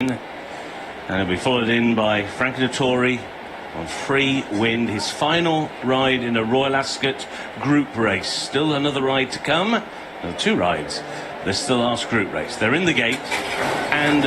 And it'll be followed in by ranNon-runner on Free Wind, his final ride in a Royal Ascot group race. Still another ride to come. No, two rides. This is the last group race. They're in the gate and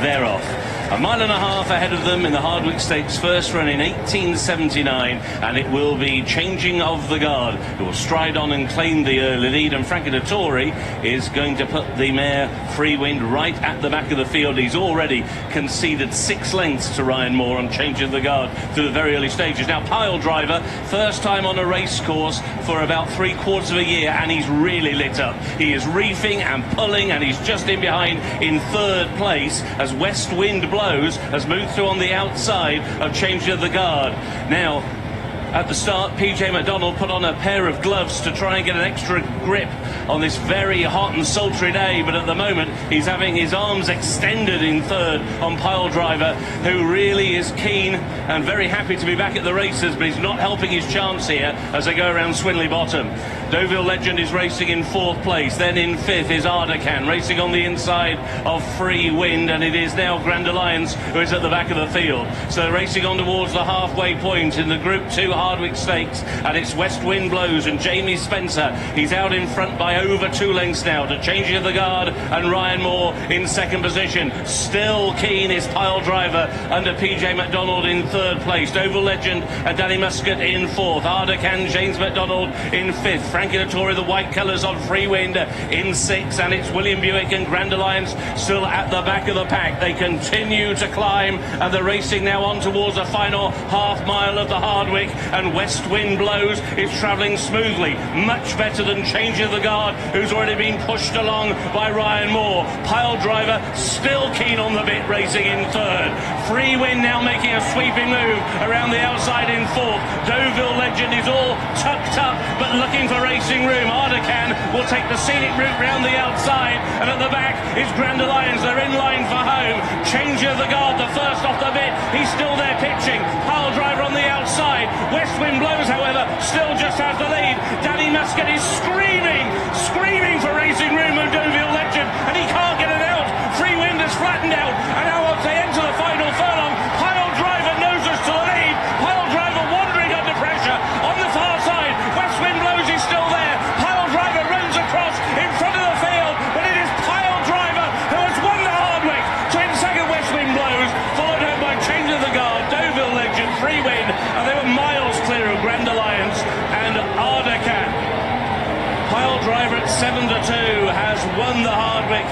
they're off. A mile and a half ahead of them in the Hardwick Stakes, first run in 1879, and it will be Changing of the Guard who will stride on and claim the early lead, and ranNon-runner is going to put the mare Free Wind right at the back of the field. He's already conceded 6 lengths to Ryan Moore on Changing of the Guard through the very early stages. Now Pyledriver, first time on a race course for about 3/4 of a year, and he's really lit up. He is reefing and pulling, and he's just in behind in 3rd place as West Wind Blows has moved through on the outside of Changing of the Guard. Now, at the start, J McDonald put on a pair of gloves to try and get an extra grip on this very hot and sultry day, but at the moment he's having his arms extended in 3rd on Pyledriver, who really is keen and very happy to be back at the races, but he's not helping his chance here as they go around Swinley Bottom. Deauville Legend is racing in 4th place, then in 5th is Ardacan, racing on the inside of Free Wind, and it is now Grand Alliance who is at the back of the field. So they're racing on towards the halfway point in the Group 2 Hardwick Stakes, and it's West Wind Blows and Jamie Spencer. He's out in front by over 2 lengths now to Changing of the Guard and Ryan Moore in 2nd position. Still keen is Pyledriver under J McDonald in 3rd place. Deauville Legend and Danny Muscat in 4th. Ardacan, James McDonald in 5th. ranNon-runner, the white colours on Free Wind in 6th, and it's William Buick and Grand Alliance still at the back of the pack. They continue to climb, and they're racing now on towards the final half mile of the Hardwick, and West Wind Blows is travelling smoothly, much better than Changing of the Guard, who's already been pushed along by Ryan Moore. Pyledriver still keen on the bit, racing in 3rd. Free Wind now making a sweeping move around the outside in 4th. Deauville Legend is all tucked up but looking for racing room. Ardacan will take the scenic route round the outside, and at the back is Grand Alliance. They're in line for home. Changing of the Guard, the first off the bit, he's still there pitching. Pyledriver on the outside. West Wind Blows, however, still just has the lead. Danny Muscat is screaming for racing room of Deauville Legend, and he can't get it out. Free Wind has flattened out, and now as they enter the final furlong, Pyledriver noses to the lead. Pyledriver wandering under pressure on the far side. West Wind Blows is still there. Pyledriver runs across in front of the field, but it is Pyledriver who has won the Hardwick. To in 2nd, West Wind Blows, followed up by Changing of the Guard, Deauville Legend, Free Wind, and they were miles clear of Grand Alliance and Ardacan. Pyledriver at 7-2 has won the Hardwick.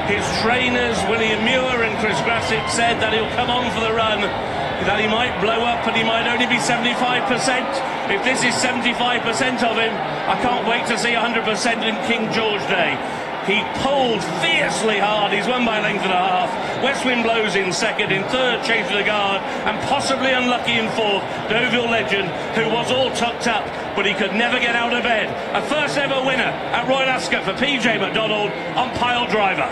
His trainers, William Muir and Muir Grassick, said that he'll come on for the run, that he might blow up, but he might only be 75%. If this is 75% of him, I can't wait to see 100% in King George Day. He pulled fiercely hard. He's won by a length and a half. West Wind Blows in 2nd, in 3rd, Changing of the Guard, and possibly unlucky in 4th, Deauville Legend, who was all tucked up, but he could never get out of bed. A first ever winner at Royal Ascot for J McDonald on Pyledriver.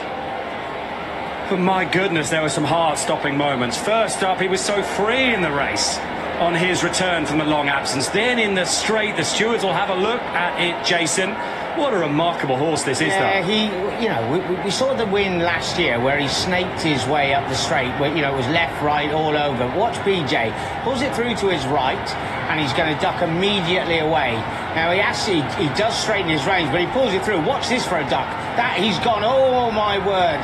But my goodness, there were some heart-stopping moments. First up, he was so free in the race on his return from the long absence. Then in the straight, the stewards will have a look at it, Jason. What a remarkable horse this is, though. We saw the win last year where he snaked his way up the straight, where, it was left, right, all over. Watch PJ, pulls it through to his right, and he's going to duck immediately away. Now, he does straighten his range, but he pulls it through. Watch this for a duck. He's gone, oh my word,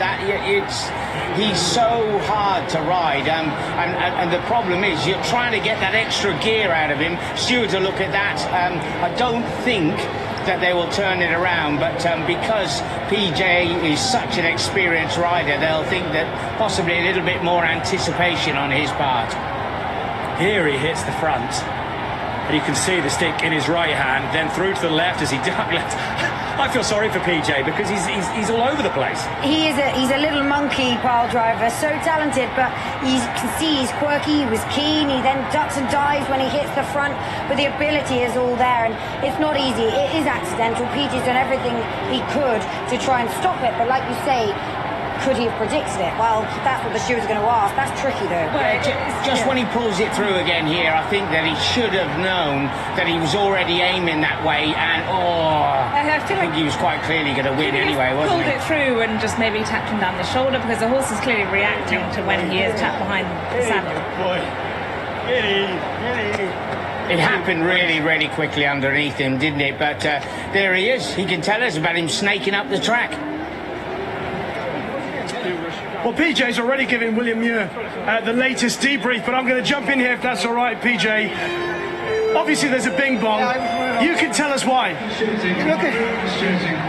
he's so hard to ride, and the problem is you're trying to get that extra gear out of him. Stewards will look at that. I don't think that they will turn it around, but because PJ is such an experienced rider, they'll think that possibly a little bit more anticipation on his part. Here he hits the front, and you can see the stick in his right hand, then through to the left as he ducked left. I feel sorry for PJ because he's all over the place. He's a little monkey, Pyledriver, so talented, but you can see he's quirky, he was keen, he then ducks and dives when he hits the front, but the ability is all there, and it's not easy, it is accidental. PJ's done everything he could to try and stop it, but like you say, could he have predicted it? Well, that's what the stewards are going to ask. That's tricky, though. Well, just when he pulls it through again here, I think that he should have known that he was already aiming that way, and I think he was quite clearly going to win anyway, wasn't he? Pulled it through and just maybe tapped him down the shoulder, because the horse is clearly reacting to when he is tapped behind the saddle. It happened really, really quickly underneath him, didn't it? But there he is. He can tell us about him snaking up the track. Well, PJ's already giving William Muir the latest debrief, but I'm going to jump in here if that's all right, PJ. Obviously, there's a bing bong. You can tell us why. Look,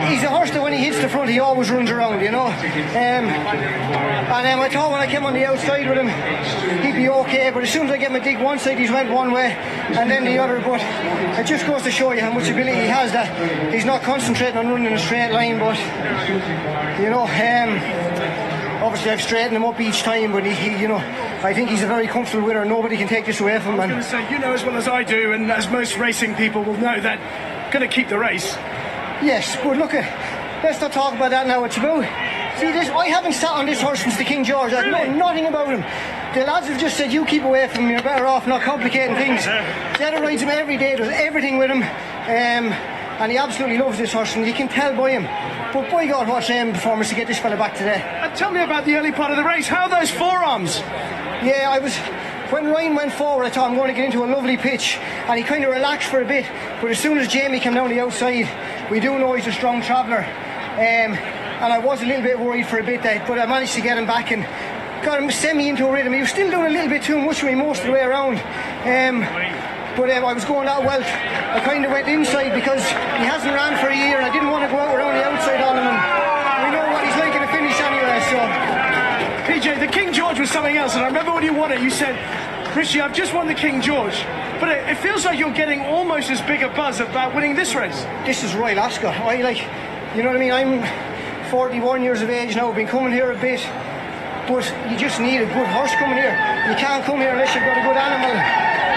he's a horse that when he hits the front, he always runs around, you know. I thought when I came on the outside with him, he'd be okay, but as soon as I gave him a dig one side, he's went one way and then the other. But it just goes to show you how much ability he has, that he's not concentrating on running in a straight line, but, you know, obviously I've straightened him up each time, but he you know, I think he's a very comfortable winner. Nobody can take this away from him. I was going to say, you know as well as I do, and as most racing people will know, that going to keep the race. Yes, but look, let's not talk about that now. It's about, see this, I haven't sat on this horse since the King George. I know nothing about him. The lads have just said, you keep away from him, you're better off not complicating things. Zeta rides him every day, does everything with him, and he absolutely loves this horse, and you can tell by him. But by God, what performance to get this fella back today. Tell me about the early part of the race. How are those forearms? Yeah, when Ryan went forward, I thought I'm going to get into a lovely pitch, and he kind of relaxed for a bit. But as soon as Jamie came down the outside, we do know he's a strong traveller, and I was a little bit worried for a bit there, but I managed to get him back and got him semi into a rhythm. He was still doing a little bit too much for me most of the way around. But I was going that well. I kind of went inside because he hasn't ran for a year, and I didn't want to go out around the outside on him, and we know what he's like in a finish anyway, so. PJ, the King George was something else, and I remember when you won it, you said, Richie, I've just won the King George, but it feels like you're getting almost as big a buzz about winning this race. This is Royal Ascot. You know what I mean? I'm 41 years of age now, been coming here a bit, but you just need a good horse coming here. You can't come here unless you've got a good animal.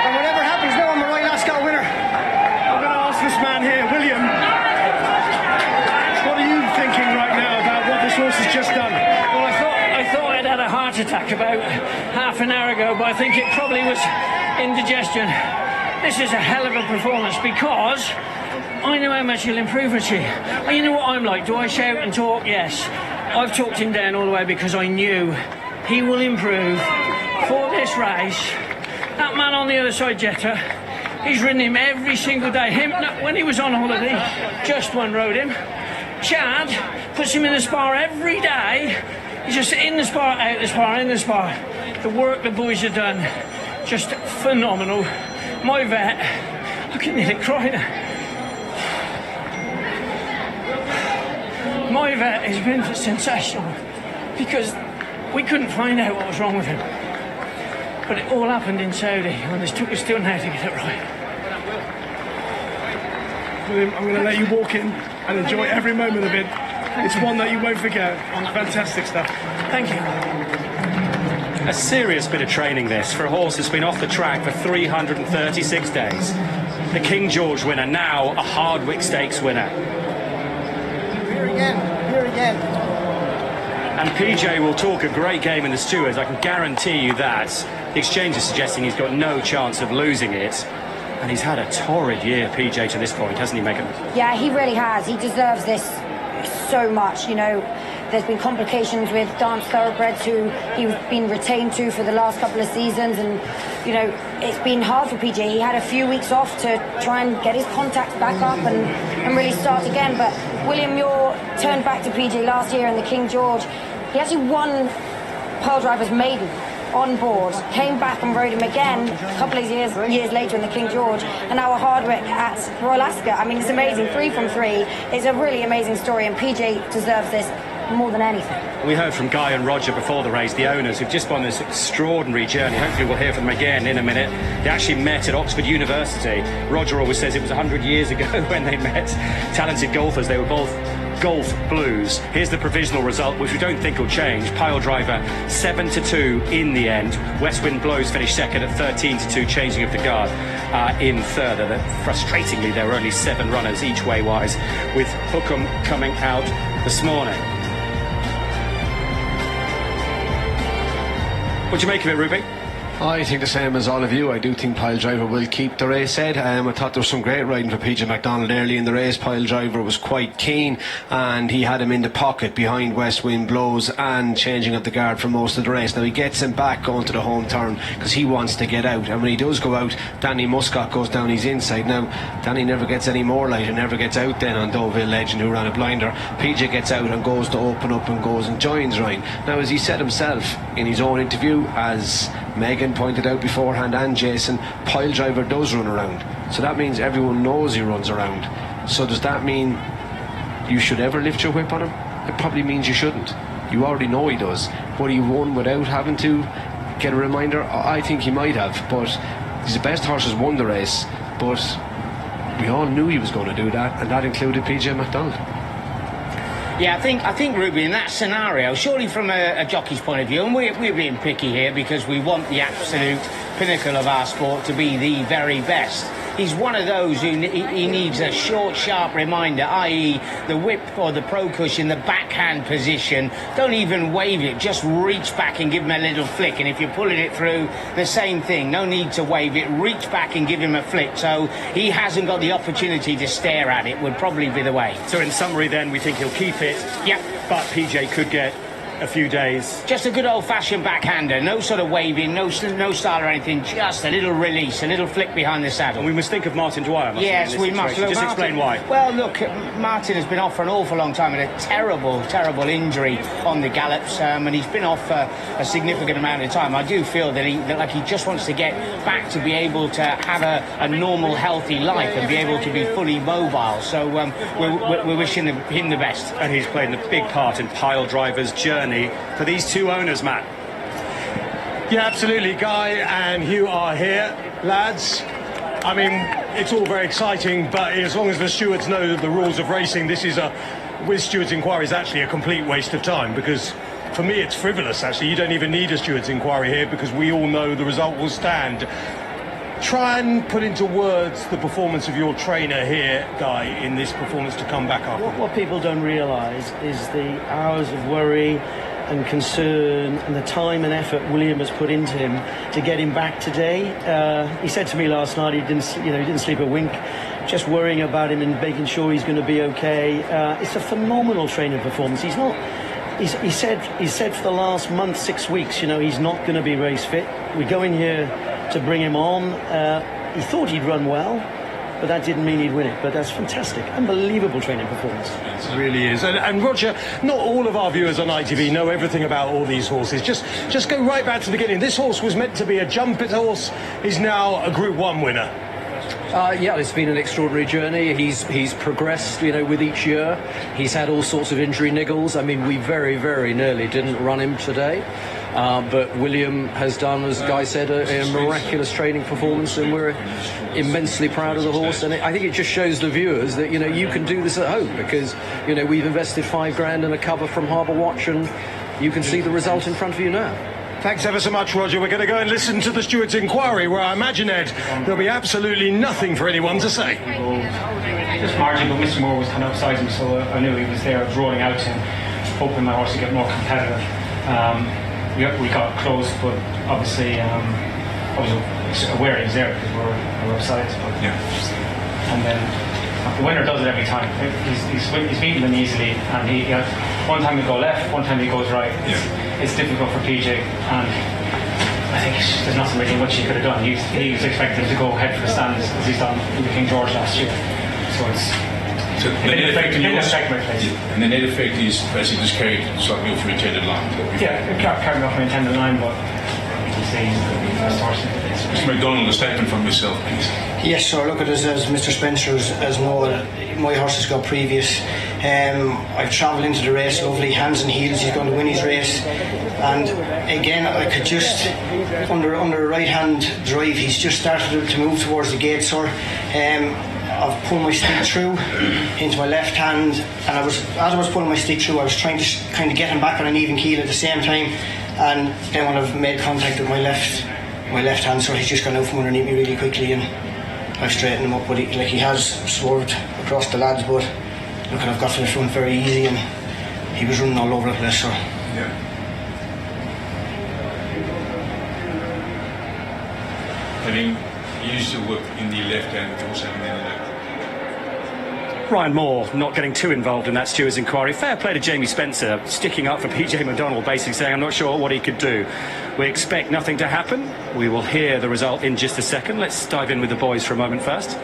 And whatever happens now, I'm a Royal Ascot winner. I'm going to ask this man here, William, what are you thinking right now about what this horse has just done? Well, I thought I'd had a heart attack about half an hour ago, but I think it probably was indigestion. This is a hell of a performance, because I know how much he'll improve, Richie. You know what I'm like. Do I shout and talk? Yes. I've talked him down all the way because I knew he will improve for this race. That man on the other side, Jetta, he's ridden him every single day. When he was on holiday, just one rode him. Chad puts him in the spar every day. He's just in the spar, out the spar, in the spar. The work the boys have done, just phenomenal. My vet, I can nearly cry now. My vet has been sensational, because we couldn't find out what was wrong with him. But it all happened in Saudi, and it took us till now to get it right. William, I'm going to let you walk in and enjoy every moment of it. It's one that you won't forget. Fantastic stuff. Thank you. A serious bit of training this for a horse that's been off the track for 336 days. The King George winner, now a Hardwick Stakes winner. Here again. And PJ will talk a great game in the stewards. I can guarantee you that. The exchange is suggesting he's got no chance of losing it. And he's had a torrid year, PJ, to this point, hasn't he, Megan? Yeah, he really has. He deserves this so much, you know. There's been complications with Dance Thoroughbreds who he's been retained to for the last couple of seasons, and, you know, it's been hard for PJ. He had a few weeks off to try and get his contacts back up and really start again, but William Muir turned back to PJ last year in the King George. He actually won Pyledriver's maiden on board, came back and rode him again a couple of years later in the King George, and now a Hardwick at Royal Ascot. I mean, it's amazing. 3 from 3. It's a really amazing story, and PJ deserves this more than anything. We heard from Guy and Roger before the race, the owners, who've just gone this extraordinary journey. Hopefully we'll hear from them again in a minute. They actually met at Oxford University. Roger always says it was 100 years ago when they met. Talented golfers, they were both golf blues. Here's the provisional result, which we don't think will change. Pyledriver 7-2 in the end. West Wind Blows finished second at 13-2, changing of the guard in third. And frustratingly, there were only 7 runners each way wise, with Hookham coming out this morning. What do you make of it, Ruby? I think the same as all of you. I do think Pyledriver will keep the race head. I thought there was some great riding for J McDonald early in the race. Pyledriver was quite keen and he had him in the pocket behind West Wind Blows and changing up the guard for most of the race. Now he gets him back going to the home turn because he wants to get out, and when he does go out, Danny Muscott goes down his inside. Now Danny never gets any more light and never gets out then on Deauville Legend, who ran a blinder. PJ gets out and goes to open up and goes and joins Ryan. Now, as he said himself in his own interview, as Megan pointed out beforehand and Jason, Pyledriver does run around, so that means everyone knows he runs around. So does that mean you should ever lift your whip on him? It probably means you shouldn't. You already know he does, but he won without having to get a reminder. I think he might have, but he's the best horse, has won the race, but we all knew he was going to do that, and that included PJ McDonald. Yeah, I think Ruby, in that scenario, surely from a jockey's point of view, and we're being picky here because we want the absolute pinnacle of our sport to be the very best. He's one of those who he needs a short, sharp reminder, i.e. the whip or the pro cushion, the backhand position. Don't even wave it, just reach back and give him a little flick. And if you're pulling it through, the same thing. No need to wave it, reach back and give him a flick. So he hasn't got the opportunity to stare at it, would probably be the way. So in summary then, we think he'll keep it. Yep. But PJ could get a few days. Just a good old-fashioned backhander, no sort of waving, no style or anything, just a little release, a little flick behind the saddle. And we must think of Martin Dwyer. Yes, we must. Just explain why. Well, look, Martin has been off for an awful long time with a terrible injury on the gallops, and he's been off for a significant amount of time. I do feel that he just wants to get back to be able to have a normal, healthy life and be able to be fully mobile. So we're wishing him the best. And he's played a big part in Pyledriver's journey for these two owners, Matt. Yeah, absolutely. Guy and Hugh are here, lads. I mean, it's all very exciting, but as long as the stewards know the rules of racing, with stewards' inquiry is actually a complete waste of time, because for me it's frivolous, actually. You don't even need a stewards' inquiry here because we all know the result will stand. Try and put into words the performance of your trainer here, Guy, in this performance to come back up. What people don't realise is the hours of worry and concern and the time and effort William has put into him to get him back today. He said to me last night he didn't sleep a wink, just worrying about him and making sure he's going to be okay. It's a phenomenal training performance. He said for the last month, 6 weeks, he's not going to be race fit. We go in here to bring him on. He thought he'd run well, but that didn't mean he'd win it. But that's fantastic, unbelievable training performance. It really is. And Roger, not all of our viewers on ITV know everything about all these horses. Just go right back to the beginning. This horse was meant to be a jumpet horse. He's now a Group 1 winner. Yeah, it's been an extraordinary journey. He's progressed, with each year. He's had all sorts of injury niggles. I mean, we very, very nearly didn't run him today. But William has done, as Guy said, a miraculous training performance, and we're immensely proud of the horse. And I think it just shows the viewers that, you can do this at home, because, we've invested $5,000 in a cover from Harbour Watch, and you can see the result in front of you now. Thanks ever so much, Roger. We're going to go and listen to the steward's inquiry, where I imagine, Ed, there'll be absolutely nothing for anyone to say. Just margin, but Mr. Moore was kind of outside him, so I knew he was there. I was rolling out to him, hoping my horse to get more competitive. We got close, but obviously I was aware he was there because we were offside. And then the winner does it every time. He's beaten them easily, and he one time he go left, one time he goes right. It's difficult for PJ, and I think there's nothing really much he could have done. He was expected to go head for the stands as he's done in the King George last year. So it's and the net effect is basically just carried slightly off your intended line. Yeah, it carried off my intended line, but you see, Mr. McDonald, a statement from yourself, please. Yes, sir. Look at us, as Mr. Spencer has known. My horse has got previous. I've travelled into the race, lovely, hands and heels. He's going to win his race, and again, I could just under a right-hand drive. He's just started to move towards the gate, sir. I've pulled my stick through into my left hand, and as I was pulling my stick through, I was trying to kind of get him back on an even keel at the same time, and then when I've made contact with my left hand, so he's just gone out from underneath me really quickly, and I've straightened him up, but he has swerved across the lads, but look, I've got to the front very easy, and he was running all over the place, so. I think he used to work in the left hand, also in the left. Ryan Moore not getting too involved in that stewards' inquiry. Fair play to Jamie Spencer, sticking up for PJ McDonald, basically saying I'm not sure what he could do. We expect nothing to happen. We will hear the result in just a second. Let's dive in with the boys for a moment first.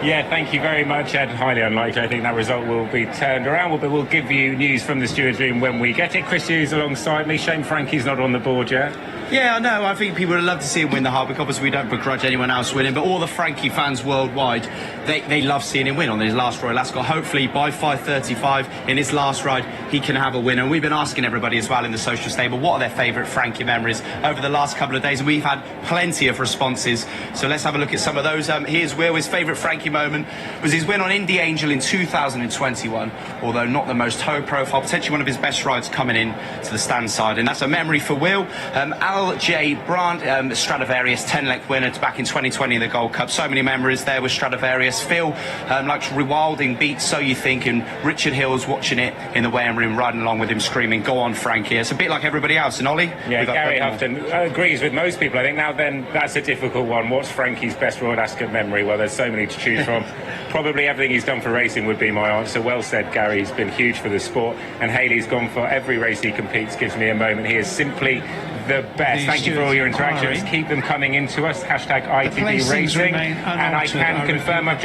Yeah, thank you very much, Ed. Highly unlikely. I think that result will be turned around, but we'll give you news from the stewards' room when we get it. Chris Hughes alongside me. Shame Frankie's not on the board yet. Yeah, I know. I think people would love to see him win the Hartwick. Obviously, we don't begrudge anyone else winning, but all the Frankie fans worldwide, they love seeing him win on his last Royal Ascot. Hopefully, by 5:35 in his last ride, he can have a win. And we've been asking everybody as well in the social stable what are their favourite Frankie memories over the last couple of days, and we've had plenty of responses. So let's have a look at some of those. Here's Will. His favourite Frankie moment was his win on Indie Angel in 2021, although not the most high-profile, potentially one of his best rides coming in to the stand side, and that's a memory for Will. Al J Brandt, Stradivarius 10-length winner back in 2020 in the Gold Cup. So many memories there with Stradivarius. Phil likes rewilding beats, So You Think, and Richard Hill's watching it in the weighing room, riding along with him, screaming, "Go on, Frankie." It's a bit like everybody else. And Ollie? Yeah, Gary Houghton agrees with most people. I think now then that's a difficult one. What's Frankie's best Royal Ascot memory? Well, there's so many to choose from. Probably everything he's done for racing would be my answer. Well said, Gary. He's been huge for the sport, and Haley's gone for every race he competes. Gives me a moment. He is simply the best. Thank you for all your interactions. Keep them coming into us. #ITV Racing. And I can confirm I've just